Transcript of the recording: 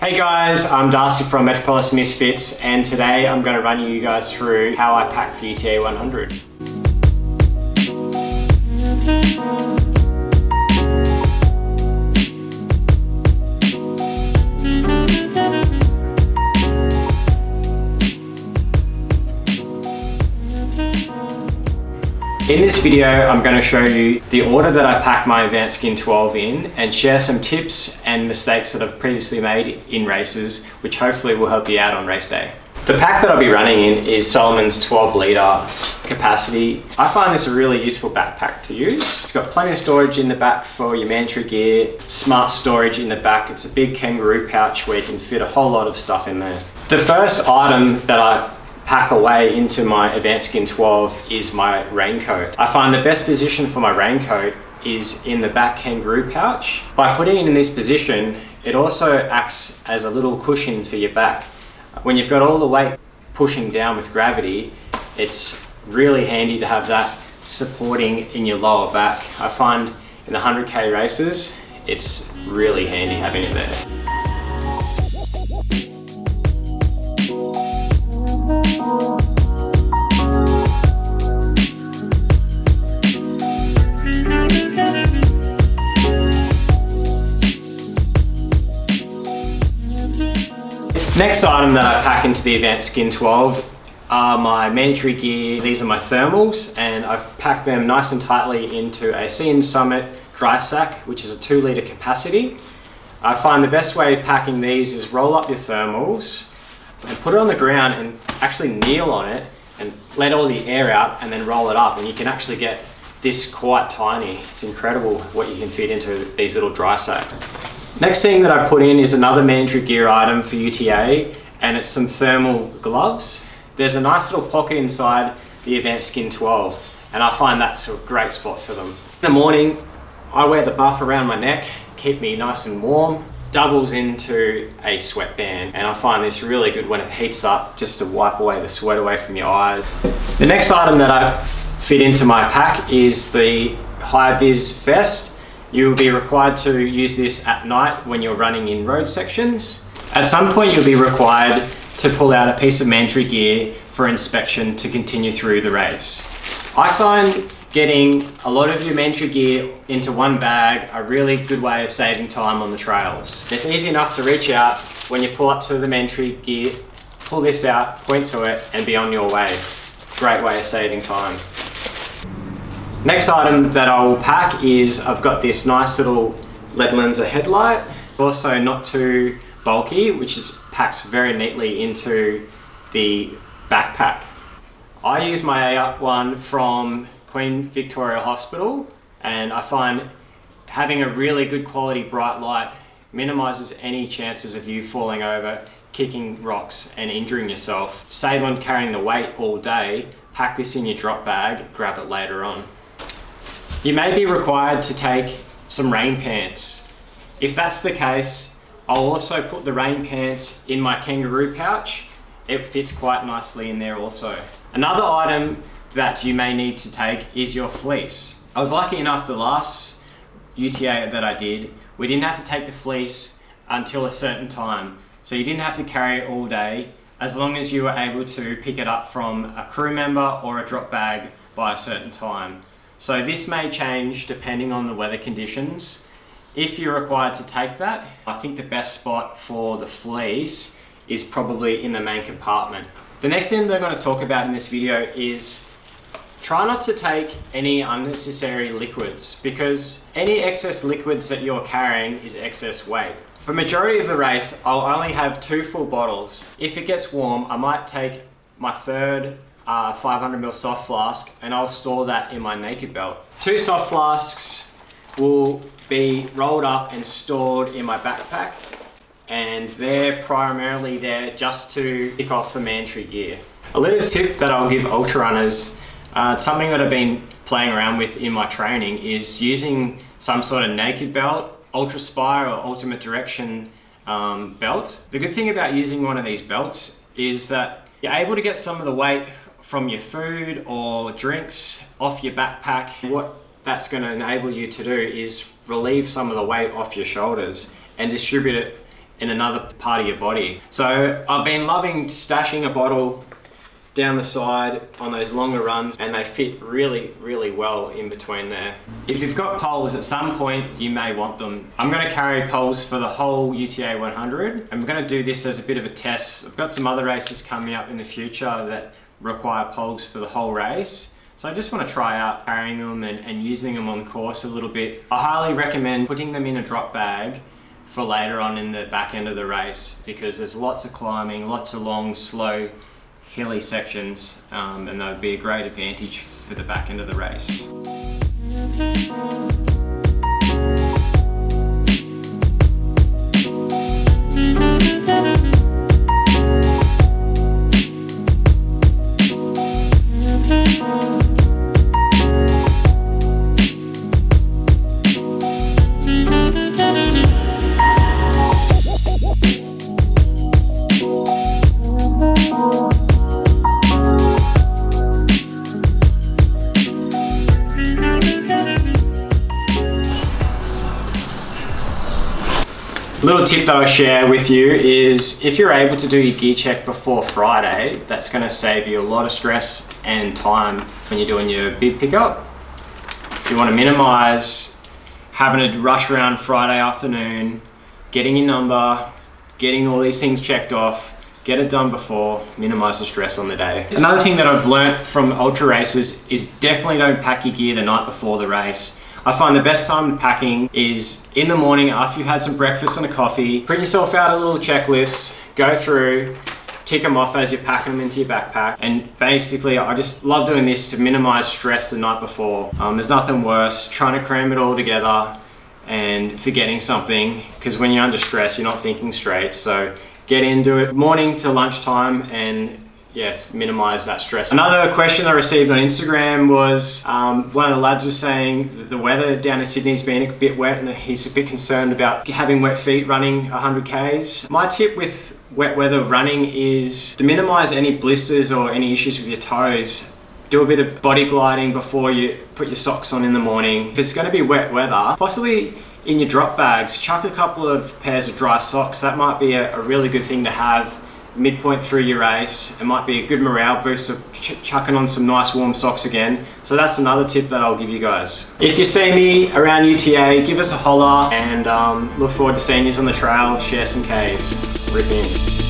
Hey guys, I'm Darcy from Metropolis Misfits, and today I'm going to run you guys through how I pack for UTA100. In this video, I'm going to show you the order that I pack my Advanced Skin 12 in and share some tips and mistakes that I've previously made in races, which hopefully will help you out on race day. The pack that I'll be running in is Solomon's 12 litre capacity. I find this a really useful backpack to use. It's got plenty of storage in the back for your mandatory gear, smart storage in the back. It's a big kangaroo pouch where you can fit a whole lot of stuff in there. The first item that I pack away into my Advanced Skin 12 is my raincoat. I find the best position for my raincoat is in the back kangaroo pouch. By putting it in this position, it also acts as a little cushion for your back. When you've got all the weight pushing down with gravity, it's really handy to have that supporting in your lower back. I find in the 100k races, it's really handy having it there. Next item that I pack into the Advanced Skin 12 are my mandatory gear. These are my thermals, and I've packed them nice and tightly into a CN Summit dry sack, which is a 2 litre capacity. I find the best way of packing these is roll up your thermals and put it on the ground and actually kneel on it and let all the air out and then roll it up, and you can actually get this quite tiny. It's incredible what you can fit into these little dry sacks. Next thing that I put in is another mandatory gear item for UTA, and it's some thermal gloves. There's a nice little pocket inside the Advanced Skin 12, and I find that's a great spot for them. In the morning, I wear the buff around my neck, keep me nice and warm, doubles into a sweatband, and I find this really good when it heats up, just to wipe away the sweat away from your eyes. The next item that I fit into my pack is the high-vis vest. You will be required to use this at night when you're running in road sections. At some point, you'll be required to pull out a piece of mandatory gear for inspection to continue through the race. I find getting a lot of your mandatory gear into one bag a really good way of saving time on the trails. It's easy enough to reach out when you pull up to the mandatory gear, pull this out, point to it, and be on your way. Great way of saving time. Next item that I will pack is I've got this nice little LED lenser headlight. Also not too bulky, which packs very neatly into the backpack. I use my A1 from Queen Victoria Hospital, and I find having a really good quality bright light minimises any chances of you falling over, kicking rocks and injuring yourself. Save on carrying the weight all day, pack this in your drop bag, grab it later on. You may be required to take some rain pants. If that's the case, I'll also put the rain pants in my kangaroo pouch. It fits quite nicely in there also. Another item that you may need to take is your fleece. I was lucky enough the last UTA that I did, we didn't have to take the fleece until a certain time. So you didn't have to carry it all day, as long as you were able to pick it up from a crew member or a drop bag by a certain time. So this may change depending on the weather conditions. If you're required to take that, I think the best spot for the fleece is probably in the main compartment. The next thing that I'm going to talk about in this video is try not to take any unnecessary liquids, because any excess liquids that you're carrying is excess weight. For majority of the race, I'll only have 2 full bottles. If it gets warm, I might take my third 500ml soft flask, and I'll store that in my naked belt. 2 soft flasks will be rolled up and stored in my backpack, and they're primarily there just to pick off the mandatory gear. A little tip that I'll give ultra runners, something that I've been playing around with in my training, is using some sort of naked belt, Ultra Spire or Ultimate Direction belt. The good thing about using one of these belts is that you're able to get some of the weight from your food or drinks off your backpack. What that's going to enable you to do is relieve some of the weight off your shoulders and distribute it in another part of your body. So I've been loving stashing a bottle down the side on those longer runs, and they fit really, really well in between there. If you've got poles, at some point you may want them. I'm going to carry poles for the whole UTA 100. I'm going to do this as a bit of a test. I've got some other races coming up in the future that require poles for the whole race. So I just want to try out carrying them and using them on course a little bit. I highly recommend putting them in a drop bag for later on in the back end of the race, because there's lots of climbing, lots of long, slow, hilly sections, and that would be a great advantage for the back end of the race. Little tip that I'll share with you is, if you're able to do your gear check before Friday, that's going to save you a lot of stress and time when you're doing your bib pickup. You want to minimize having to rush around Friday afternoon, getting your number, getting all these things checked off. Get it done before, minimize the stress on the day. Another thing that I've learnt from ultra races is definitely don't pack your gear the night before the race. I find the best time packing is in the morning after you've had some breakfast and a coffee. Print yourself out a little checklist, go through, tick them off as you're packing them into your backpack. And basically, I just love doing this to minimize stress the night before. There's nothing worse trying to cram it all together and forgetting something, because when you're under stress, you're not thinking straight. So get into it morning to lunchtime and yes, minimize that stress. Another question I received on Instagram was, one of the lads was saying that the weather down in Sydney's been a bit wet and he's a bit concerned about having wet feet running 100 Ks. My tip with wet weather running is to minimize any blisters or any issues with your toes. Do a bit of body gliding before you put your socks on in the morning. If it's going to be wet weather, possibly in your drop bags, chuck a couple of pairs of dry socks. That might be a really good thing to have midpoint through your race. It might be a good morale boost of chucking on some nice warm socks again. So that's another tip that I'll give you guys. If you see me around UTA, give us a holler, and look forward to seeing you on the trail. Share some Ks. Rip in.